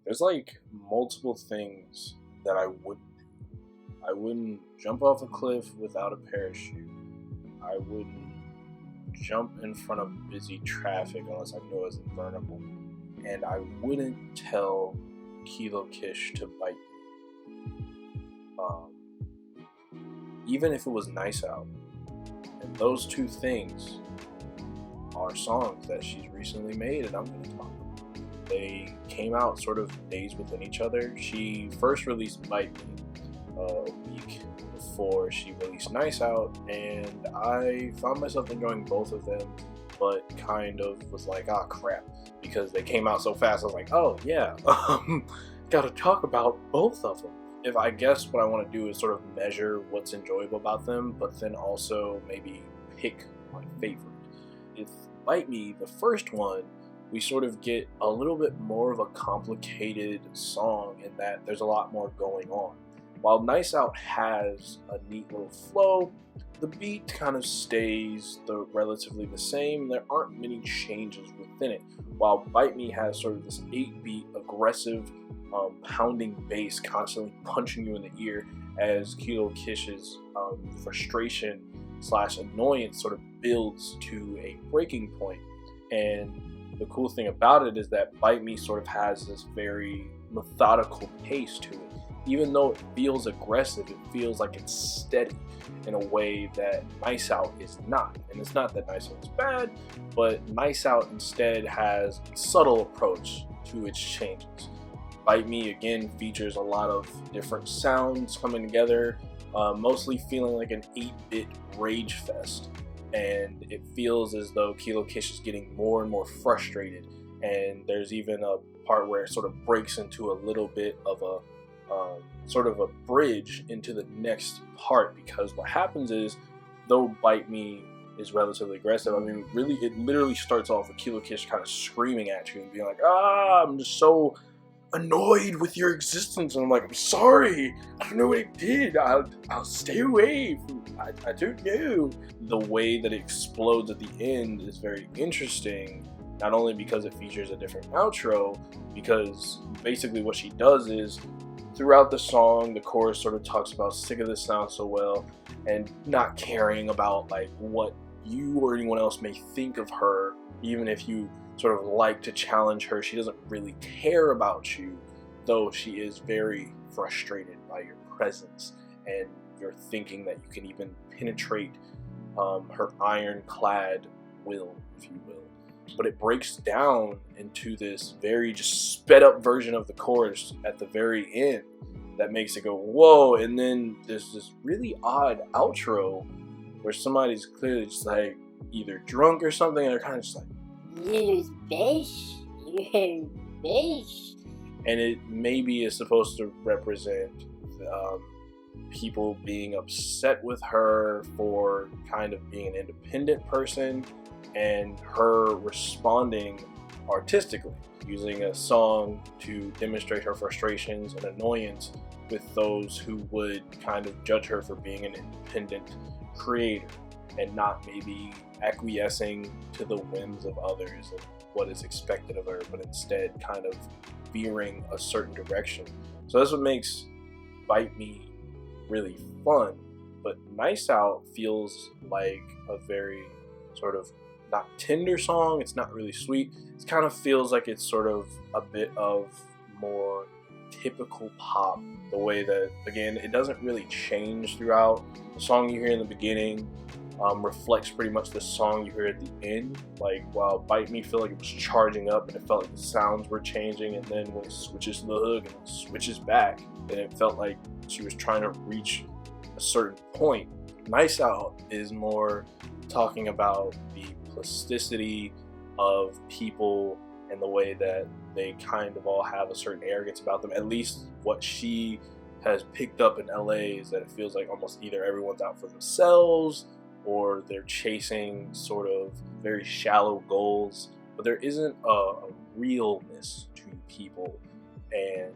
There's like multiple things that I wouldn't do. I wouldn't jump off a cliff without a parachute. I wouldn't jump in front of busy traffic unless I know it's invulnerable. And I wouldn't tell Kilo Kish to bite me. Even if it was nice out. And those two things are songs that she's recently made, and I'm going to talk about. They came out sort of days within each other. She first released Bite Me a week before she released Nice Out, and I found myself enjoying both of them, but kind of was like, ah, crap, because they came out so fast. I was like, oh yeah, gotta talk about both of them. If I guess what I want to do is sort of measure what's enjoyable about them, but then also maybe pick my favorite. If Bite Me, the first one, we sort of get a little bit more of a complicated song in that there's a lot more going on. While Nice Out has a neat little flow, the beat kind of stays relatively the same. There aren't many changes within it. While Bite Me has sort of this 8-beat aggressive pounding bass constantly punching you in the ear as Kilo Kish's frustration / annoyance sort of builds to a breaking point. And the cool thing about it is that Bite Me sort of has this very methodical pace to it. Even though it feels aggressive, it feels like it's steady in a way that Nice Out is not. And it's not that Nice Out is bad, but Nice Out instead has a subtle approach to its changes. Bite Me, again, features a lot of different sounds coming together, mostly feeling like an 8-bit rage fest. And it feels as though Kilo Kish is getting more and more frustrated. And there's even a part where it sort of breaks into a little bit of a sort of a bridge into the next part, because what happens is, though Bite Me is relatively aggressive, I mean, really, it literally starts off with Kilo Kish kind of screaming at you and being like, I'm just so annoyed with your existence. And I'm like, I'm sorry, I don't know what I did, I'll stay away from, I don't know. The way that it explodes at the end is very interesting, not only because it features a different outro, because basically what she does is, throughout the song, the chorus sort of talks about sick of this sound so well, and not caring about like what you or anyone else may think of her. Even if you sort of like to challenge her, she doesn't really care about you, though she is very frustrated by your presence and your thinking that you can even penetrate her ironclad will, if you will. But it breaks down into this very just sped up version of the chorus at the very end that makes it go, whoa, and then there's this really odd outro where somebody's clearly just like either drunk or something, and they're kind of just like, little fish, and it maybe is supposed to represent people being upset with her for kind of being an independent person, and her responding artistically, using a song to demonstrate her frustrations and annoyance with those who would kind of judge her for being an independent creator and not maybe acquiescing to the whims of others and what is expected of her, but instead kind of veering a certain direction. So that's what makes Bite Me really fun. But Nice Out feels like a very sort of not tender song. It's not really sweet. It kind of feels like it's sort of a bit of more typical pop, the way that, again, it doesn't really change throughout. The song you hear in the beginning reflects pretty much the song you hear at the end. Like, while Bite Me felt like it was charging up and it felt like the sounds were changing, and then when it switches to the hook and it switches back, then it felt like she was trying to reach a certain point. Nice Out is more talking about the plasticity of people and the way that they kind of all have a certain arrogance about them. At least what she has picked up in LA is that it feels like almost either everyone's out for themselves or they're chasing sort of very shallow goals, but there isn't a realness to people, and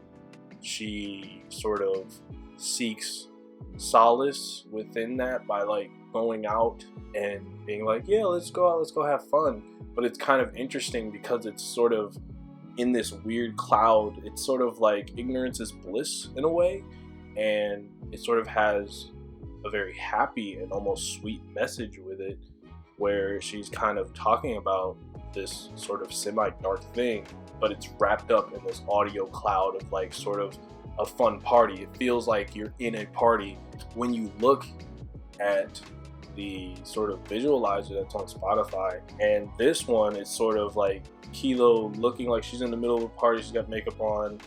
she sort of seeks solace within that by like going out and being like, yeah, let's go out, let's go have fun. But it's kind of interesting because it's sort of in this weird cloud. It's sort of like ignorance is bliss in a way, and it sort of has a very happy and almost sweet message with it, where she's kind of talking about this sort of semi-dark thing, but it's wrapped up in this audio cloud of like sort of a fun party. It feels like you're in a party when you look at the sort of visualizer that's on Spotify. And this one is sort of like Kilo looking like she's in the middle of a party. She's got makeup on,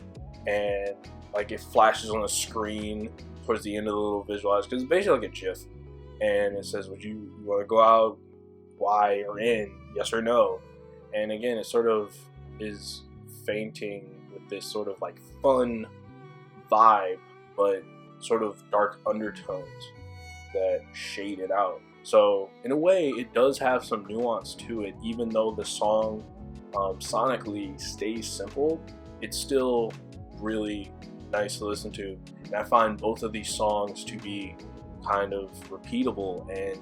and like it flashes on the screen towards the end of the little visualizer, because it's basically like a GIF, and it says, would you want to go out, why, or in, yes or no? And again, it sort of is fainting with this sort of like fun vibe, but sort of dark undertones that shade it out. So in a way, it does have some nuance to it. Even though the song sonically stays simple, it's still really nice to listen to. And I find both of these songs to be kind of repeatable, and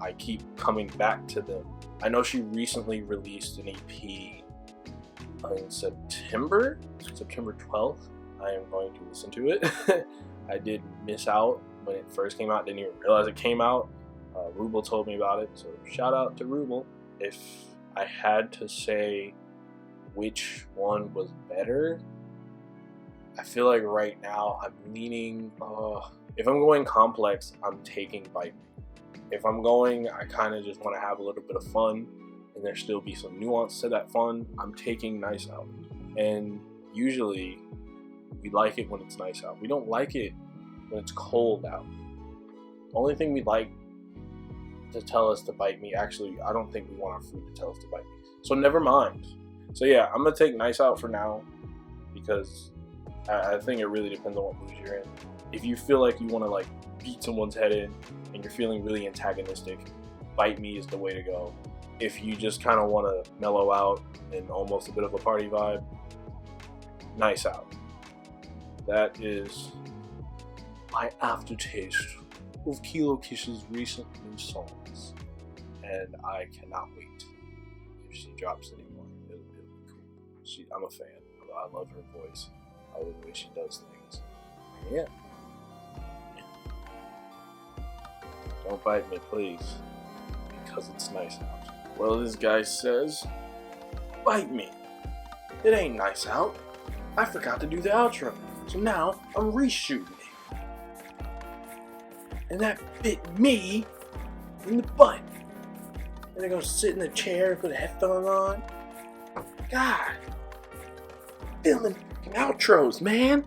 I keep coming back to them. I know she recently released an EP in September 12th. I am going to listen to it. I did miss out when it first came out. Didn't even realize it came out. Rubel told me about it, so shout out to Rubel. If I had to say which one was better, I feel like right now I'm leaning, if I'm going complex, I'm taking Bite Me. If I'm going, I kind of just want to have a little bit of fun and there still be some nuance to that fun, I'm taking Nice Out. And usually we like it when it's nice out. We don't like it when it's cold out. The only thing we like to tell us to bite me, actually, I don't think we want our food to tell us to bite me. So never mind. So yeah, I'm going to take Nice Out for now, because I think it really depends on what mood you're in. If you feel like you want to like beat someone's head in and you're feeling really antagonistic, Bite Me is the way to go. If you just kind of want to mellow out and almost a bit of a party vibe, Nice Out. That is my aftertaste of Kilo Kish's recent new songs, and I cannot wait if she drops any more. It'll be cool. I'm a fan. I love her voice. I love the way she does things. Yeah. Don't bite me, please, because it's nice out. Well, this guy says, bite me. It ain't nice out. I forgot to do the outro, so now I'm reshooting it. And that bit me in the butt. And they're gonna sit in the chair and put a headphone on. God, filming outros, man.